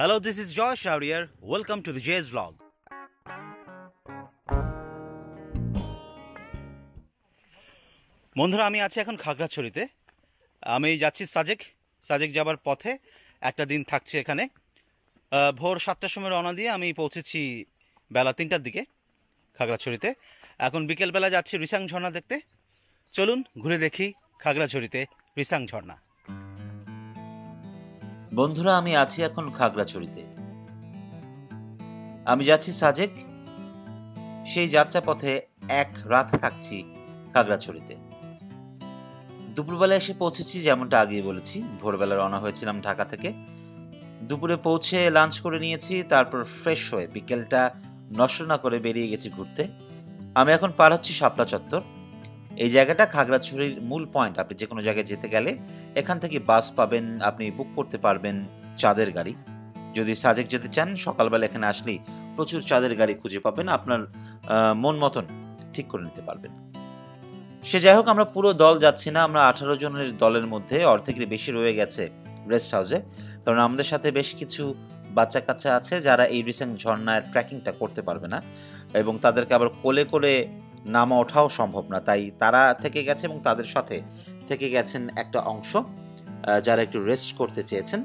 Hello, this is Josh Shaurier. Welcome to the Jay's vlog. বন্ধুরা, আমি আছি এখন খাগড়াছড়িতে। আমি যাচ্ছি সাজেক যাবার পথে একটা দিন থাকছি এখানে। ভোর 7টার সময় রওনা দিয়ে আমি পৌঁছেছি বেলা 3টার দিকে খাগড়াছড়িতে। এখন বিকেলবেলা যাচ্ছি রিসাং ঝর্ণা দেখতে। চলুন ঘুরে দেখি খাগড়াছড়িতে রিসাং ঝর্ণা। বন্ধুরা, আমি আছি এখন খাগড়াছড়িতে। আমি যাচ্ছি সাজেক। সেই যাত্রা পথে এক রাত থাকছি খাগড়াছড়িতে। দুপুরবেলা এসে পৌঁছেছি, যেমনটা আগেই বলেছি। ভোরবেলা রওনা হয়েছিলাম ঢাকা থেকে। দুপুরে পৌঁছে লাঞ্চ করে নিয়েছি, তারপর ফ্রেশ হয়ে বিকেলটা নষ্ট না করে বেরিয়ে গেছি ঘুরতে। আমি এখন পার হচ্ছি শাপলা চত্বর। এই জায়গাটা খাগড়াছড়ির মূল পয়েন্ট। আপনি যে কোনো জায়গায় যেতে গেলে এখান থেকে বাস পাবেন, আপনি বুক করতে পারবেন চাঁদের গাড়ি। যদি সাজেক যেতে চান, সকালবেলা এখানে আসলেই প্রচুর চাঁদের গাড়ি খুঁজে পাবেন, আপনার মন মতন ঠিক করে নিতে পারবেন। সে যাই হোক, আমরা পুরো দল যাচ্ছি না। আমরা 18 জনের দলের মধ্যে অর্ধেকের বেশি রয়ে গেছে রেস্ট হাউসে, কারণ আমাদের সাথে বেশ কিছু বাচ্চা কাচ্চা আছে যারা এই রিসেং ঝর্ণার ট্রেকিংটা করতে পারবে না, এবং তাদেরকে আবার কোলে করে নামা ওঠাও সম্ভব না। তাই তারা থেকে গেছে এবং তাদের সাথে থেকে গেছেন একটা অংশ যারা একটু রেস্ট করতে চেয়েছেন।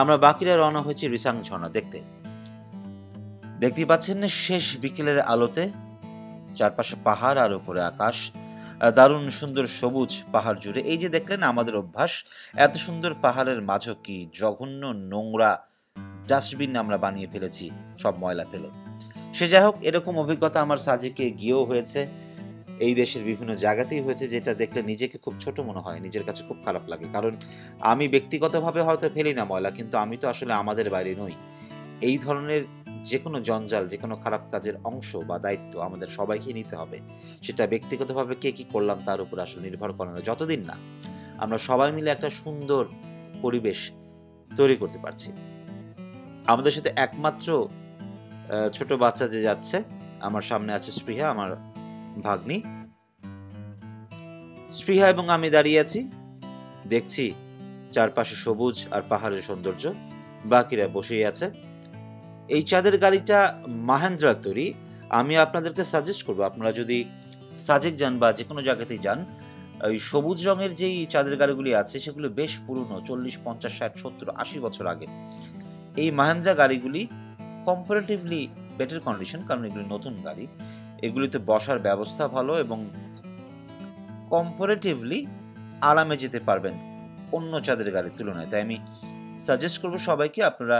আমরা বাকিরা রওনা হয়েছি রিসাং ঝর্ণা দেখতে। দেখতেই পাচ্ছেন শেষ বিকেলের আলোতে চারপাশে পাহাড় আর উপরে আকাশ, দারুণ সুন্দর সবুজ পাহাড় জুড়ে। এই যে দেখলেন, আমাদের অভ্যাস এত সুন্দর পাহাড়ের মাঝে কি জঘন্য নোংরা ডাস্টবিন আমরা বানিয়ে ফেলেছি, সব ময়লা ফেলে। সে যাই হোক, এরকম অভিজ্ঞতা আমার সাজেকে গিয়েও হয়েছে, এই দেশের বিভিন্ন জায়গাতেই হয়েছে, যেটা দেখলে নিজেকে খুব ছোট মনে হয়, নিজের কাছে খুব খারাপ লাগে। কারণ আমি ব্যক্তিগতভাবে হয়তো ফেলি না ময়লা, কিন্তু আমি তো আসলে আমাদের বাইরে নই। এই ধরনের যে কোনো জঞ্জাল, যে কোনো খারাপ কাজের অংশ বা দায়িত্ব আমাদের সবাইকে নিতে হবে। সেটা ব্যক্তিগতভাবে কে কি করলাম তার উপর আসলে নির্ভর করে না, যতদিন না আমরা সবাই মিলে একটা সুন্দর পরিবেশ তৈরি করতে পারছি। আমাদের সাথে একমাত্র ছোট বাচ্চা যে যাচ্ছে, আমার সামনে আছে স্পৃহা, আমার ভাগ্নি। স্পৃহা এবং আমি দাঁড়িয়ে আছি, দেখছি চারপাশে সবুজ আর পাহাড়ের সৌন্দর্য। বাকিরা বসেই আছে। এই চাঁদের গাড়িটা মাহেন্দ্রার তৈরি। আমি আপনাদেরকে সাজেস্ট করবো, আপনারা যদি সাজেক যান বা যে কোনো জায়গাতেই যান, ওই সবুজ রঙের যেই চাঁদের গাড়িগুলি আছে সেগুলো বেশ পুরনো, 40, 50, 60, 70, 80 বছর আগে। এই মাহেন্দ্রা গাড়িগুলি কম্পারেটিভলি বেটার কন্ডিশন, কারণ এগুলি নতুন গাড়ি। এগুলিতে বসার ব্যবস্থা ভালো এবং কম্পারেটিভলি আরামে যেতে পারবেন অন্য চাঁদের গাড়ির তুলনায়। তাই আমি সাজেস্ট করবো সবাইকে, আপনারা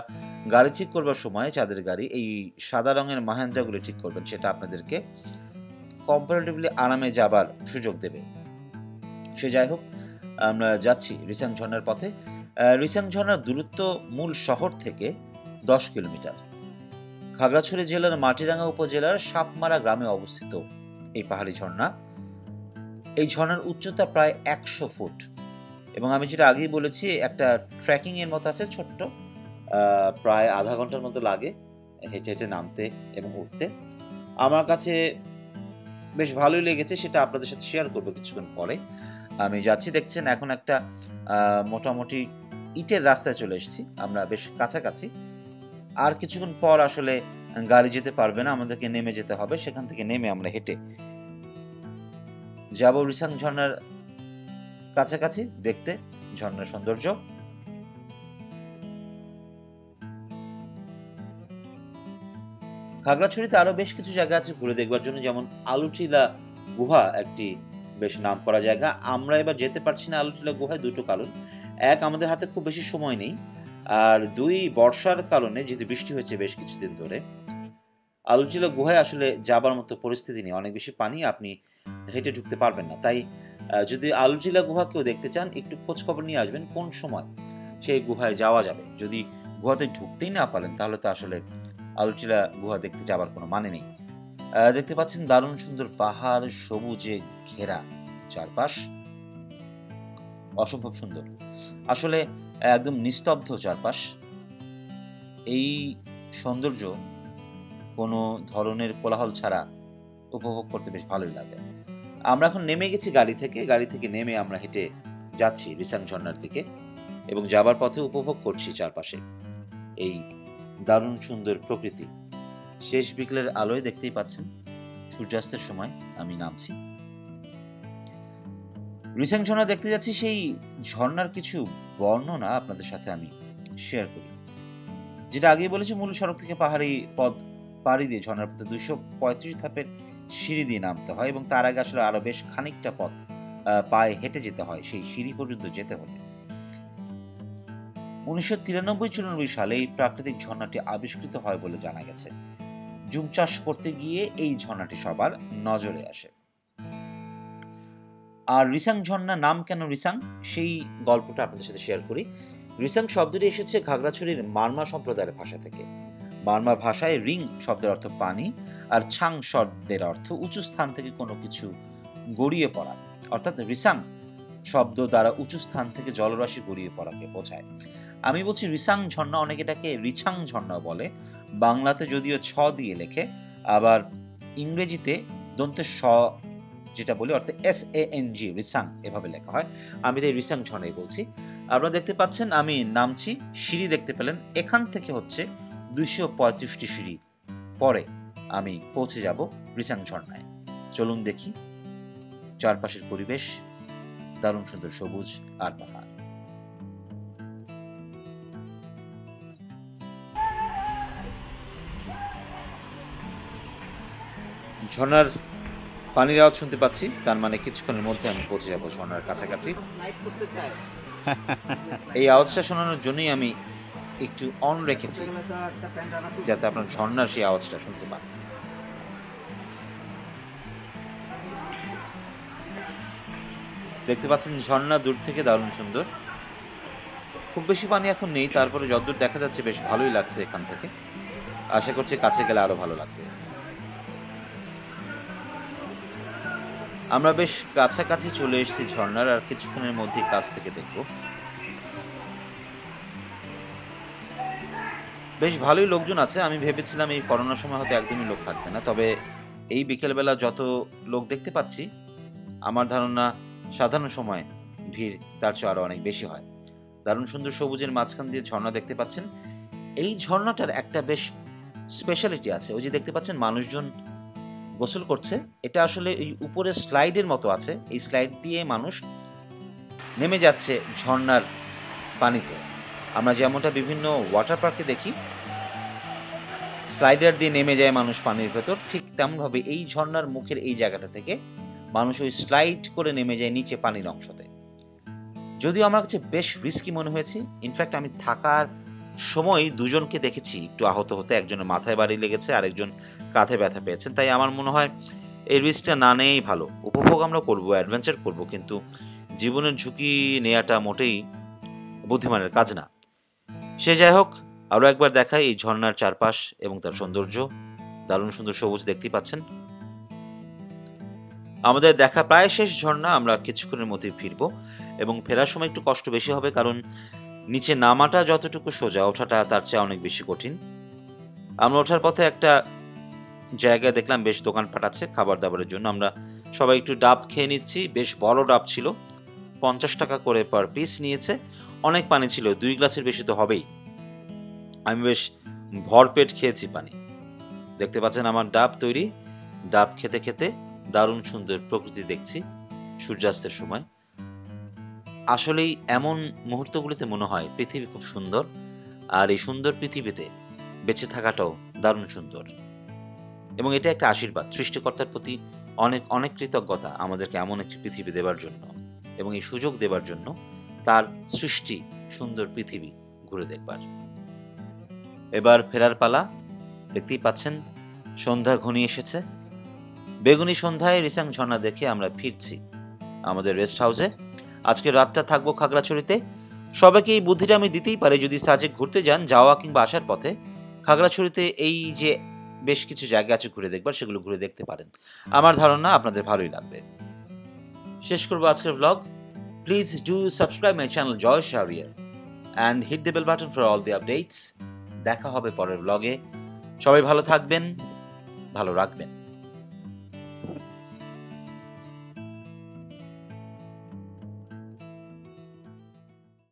গাড়ি ঠিক করবার সময় চাঁদের গাড়ি এই সাদা রঙের মাহেন্দ্রাগুলি ঠিক করবেন, সেটা আপনাদেরকে কম্পারেটিভলি আরামে যাবার সুযোগ দেবে। সে যাই হোক, আমরা যাচ্ছি রিসাং ঝর্ণার পথে। রিসাং ঝর্ণার দূরত্ব মূল শহর থেকে 10 কিলোমিটার। খাগড়াছড়ি জেলার মাটিরাঙ্গা উপজেলার সাপমারা গ্রামে অবস্থিত এই পাহাড়ি ঝর্ণা। এই ঝর্ণার উচ্চতা প্রায় 100 ফুট, এবং আমি যেটা আগেই বলেছি, একটা ট্রেকিং এর মতো আছে ছোট্ট, প্রায় আধা ঘন্টার মতো লাগে হেঁটে হেঁটে নামতে এবং উঠতে। আমার কাছে বেশ ভালোই লেগেছে, সেটা আপনাদের সাথে শেয়ার করবো কিছুক্ষণ পরে। আমি যাচ্ছি, দেখছেন এখন একটা মোটামুটি ইটের রাস্তায় চলে এসেছি, আমরা বেশ কাছাকাছি। আর কিছুক্ষণ পর আসলে গাড়ি যেতে পারবে না, আমাদেরকে নেমে যেতে হবে। সেখান থেকে নেমে আমরা হেঁটে যাব রিসাং ঝর্ণার কাছাকাছি দেখতে ঝর্ণার সৌন্দর্য। খাগড়াছড়িতে আরো বেশ কিছু জায়গা আছে ঘুরে দেখবার জন্য, যেমন আলুটিলা গুহা একটি বেশ নাম করা জায়গা। আমরা এবার যেতে পারছি না আলুটিলা গুহায়, দুটো কারণ। এক, আমাদের হাতে খুব বেশি সময় নেই, আর দুই, বর্ষার কারণে, যেহেতু বৃষ্টি হয়েছে বেশ কিছুদিন ধরে, আলুটিলা গুহায় আসলে যাবার মতো পরিস্থিতি নেই, অনেক বেশি পানি, আপনি হেঁটে ঢুকতে পারবেন না। তাই যদি আলুটিলা গুহা কেউ দেখতে চান, একটু খোঁজ খবর নিয়ে আসবেন কোন সময় সেই গুহায় যাওয়া যাবে। যদি গুহাতে ঢুকতেই না পারেন, তাহলে তো আসলে আলুটিলা গুহা দেখতে যাবার কোনো মানে নেই। দেখতে পাচ্ছেন দারুণ সুন্দর পাহাড়, সবুজে ঘেরা চারপাশ, অসম্ভব সুন্দর। আসলে একদম নিস্তব্ধ চারপাশ। এই সৌন্দর্য কোনো ধরনের কোলাহল ছাড়া উপভোগ করতে বেশ ভালোই লাগে। আমরা এখন নেমে গেছি গাড়ি থেকে নেমে আমরা হেঁটে যাচ্ছি রিসাং ঝর্ণার দিকে, এবং যাবার পথে উপভোগ করছি চারপাশে এই দারুণ সুন্দর প্রকৃতি। শেষ বিকেলের আলোয় দেখতেই পাচ্ছেন সূর্যাস্তের সময় আমি নামছি। রিসাং ঝর্ণা দেখতে যাচ্ছি, সেই ঝর্ণার কিছু বর্ণনা আপনাদের সাথে আমি শেয়ার করি। যেটা আগেই বলেছি, মূল সড়ক থেকে পাহাড়ি পথ পাড়ি দিয়ে ঝর্ণার পথে 235 ধাপের সিঁড়ি দিয়ে নামতে হয় এবং তার আগে আসলে আরো বেশ খানিকটা পথ পায়ে হেঁটে যেতে হয় সেই সিঁড়ি পর্যন্ত যেতে হলে। 1993-94 সালে এই প্রাকৃতিক ঝর্ণাটি আবিষ্কৃত হয় বলে জানা গেছে। জুম চাষ করতে গিয়ে এই ঝর্ণাটি সবার নজরে আসে। আর রিসাং ঝর্ণা নাম কেন রিসাং, সেই গল্পটা আপনাদের সাথে শেয়ার করি। রিসাং শব্দটি এসেছে খাগড়াছড়ির মারমা সম্প্রদায়ের ভাষা থেকে। মারমা ভাষায় রিং শব্দের অর্থ পানি, আর ছাং শব্দের অর্থ উঁচু স্থান থেকে কোনো কিছু গড়িয়ে পড়া, অর্থাৎ রিসাং শব্দ দ্বারা উঁচু স্থান থেকে জলরাশি গড়িয়ে পড়াকে বোঝায়। আমি বলছি রিসাং ঝর্ণা, অনেকে এটাকে রিছাং ঝর্ণা বলে। বাংলাতে যদিও ছ দিয়ে লেখে, আবার ইংরেজিতে দন্তে স যেটা বলি অর্থাৎ SANG, রিসাং এভাবে লেখা হয়। আমি তাই রিসাং ঝর্ণাই বলছি। আপনারা দেখতে পাচ্ছেন আমি নামছি, সিঁড়ি দেখতে পেলেন, এখান থেকে হচ্ছে 235টি সিঁড়ি পরে আমি পৌঁছে যাব রিসাং ঝর্ণায়। চলুন দেখি চারপাশের পরিবেশ, দারুণ সুন্দর সবুজ আর পাহাড়। ঝর্ণার পানির আওয়াজ শুনতে পাচ্ছি, তার মানে কিছুক্ষণের মধ্যে আমি পৌঁছে যাব ঝর্ণার কাছাকাছি। এই আওয়াজটা শোনানোর জন্যই আমি একটু অন রেখেছি, যাতে আপনার ঝর্ণার সেই আওয়াজটা শুনতে পান। দেখতে পাচ্ছেন ঝর্ণা দূর থেকে দারুণ সুন্দর। খুব বেশি পানি এখন নেই, তারপরে যতদূর দেখা যাচ্ছে বেশ ভালোই লাগছে এখান থেকে। আশা করছি কাছে গেলে আরো ভালো লাগবে। আমরা বেশ কাছাকাছি চলে এসেছি ঝর্ণার, আর কিছুক্ষণের মধ্যেই কাছ থেকে দেখব। বেশ ভালোই লোকজন আছে। আমি ভেবেছিলাম এই করোনার সময় হয়তো একদমই লোক থাকবে না, তবে এই বিকেলবেলা যত লোক দেখতে পাচ্ছি, আমার ধারণা সাধারণ সময় ভিড় তার চেয়ে আরো অনেক বেশি হয়। দারুণ সুন্দর সবুজের মাঝখান দিয়ে ঝর্ণা দেখতে পাচ্ছেন। এই ঝর্ণাটার একটা বেশ স্পেশালিটি আছে। ওই যে দেখতে পাচ্ছেন মানুষজন গোসল করছে, এটা আসলে এই উপরে স্লাইডের মতো আছে, এই স্লাইড দিয়ে মানুষ নেমে যাচ্ছে ঝর্ণার পানিতে। আমরা যেমনটা বিভিন্ন ওয়াটার পার্কে দেখি স্লাইডার দিয়ে নেমে যায় মানুষ পানির ভেতর, ঠিক তেমনভাবে এই ঝর্ণার মুখের এই জায়গাটা থেকে মানুষ ওই স্লাইড করে নেমে যায় নিচে পানির অংশতে। যদিও আমার কাছে বেশ রিস্কি মনে হয়েছে। ইনফ্যাক্ট আমি থাকার সময় দুজনকে দেখেছি একটু আহত হতে, একজনের মাথায় বাড়ি লেগেছে, আরেকজন কাঁধে ব্যথা পেয়েছেন। তাই আমার মনে হয় এই রিস্কটা না নেই ভালো। উপভোগ আমরা করবো, অ্যাডভেঞ্চার করব, কিন্তু জীবনের ঝুঁকি নেওয়াটা মোটেই বুদ্ধিমানের কাজ না। সে যাই হোক, আরও একবার দেখাই এই ঝর্ণার চারপাশ এবং তার সৌন্দর্য। দারুণ সুন্দর সবুজ দেখতেই পাচ্ছেন। আমাদের দেখা প্রায় শেষ ঝর্ণা, আমরা কিছুক্ষণের মধ্যে ফিরবো এবং ফেরার সময় একটু কষ্ট বেশি হবে, কারণ নিচে নামাটা যতটুকু সোজা, ওঠাটা তার চেয়ে অনেক বেশি কঠিন। আমরা ওঠার পথে একটা জায়গায় দেখলাম বেশ দোকানপাট আছে খাবার দাবারের জন্য। আমরা সবাই একটু ডাব খেয়ে নিচ্ছি। বেশ বড় ডাব ছিল, 50 টাকা করে পার পিস নিয়েছে। অনেক পানি ছিল, 2 গ্লাসের বেশি তো হবেই। আমি বেশ ভরপেট খেয়েছি পানি। দেখতে পাচ্ছেন আমার ডাব তৈরি। ডাব খেতে খেতে দারুণ সুন্দর প্রকৃতি দেখছি সূর্যাস্তের সময়। আসলেই এমন মুহূর্তগুলিতে মনে হয় পৃথিবী খুব সুন্দর, আর এই সুন্দর পৃথিবীতে বেঁচে থাকাটাও দারুণ সুন্দর। এবং এটা একটা আশীর্বাদ, সৃষ্টিকর্তার প্রতি অনেক অনেক কৃতজ্ঞতা আমাদেরকে এমন একটি পৃথিবী দেবার জন্য এবং এই সুযোগ দেবার জন্য, তার সৃষ্টি সুন্দর পৃথিবী ঘুরে দেখবার। এবার ফেরার পালা। দেখতেই পাচ্ছেন সন্ধ্যা ঘনিয়ে এসেছে। বেগুনি সন্ধ্যায় রিসাং ঝর্ণা দেখে আমরা ফিরছি আমাদের রেস্ট হাউসে। আজকে রাতটা থাকবো খাগড়াছড়িতে। সবাইকে এই বুদ্ধিটা আমি দিতেই পারি, যদি সাজেক ঘুরতে যান, যাওয়া কিংবা আসার পথে খাগড়াছড়িতে এই যে বেশ কিছু জায়গা আছে ঘুরে দেখবার, সেগুলো ঘুরে দেখতে পারেন। আমার ধারণা আপনাদের ভালোই লাগবে। শেষ করবো আজকের blog. Please do subscribe my channel Joy Shahriar and hit the bell button for all the updates. দেখা হবে পরের ব্লগে। সবাই ভালো থাকবেন, ভালো রাখবেন।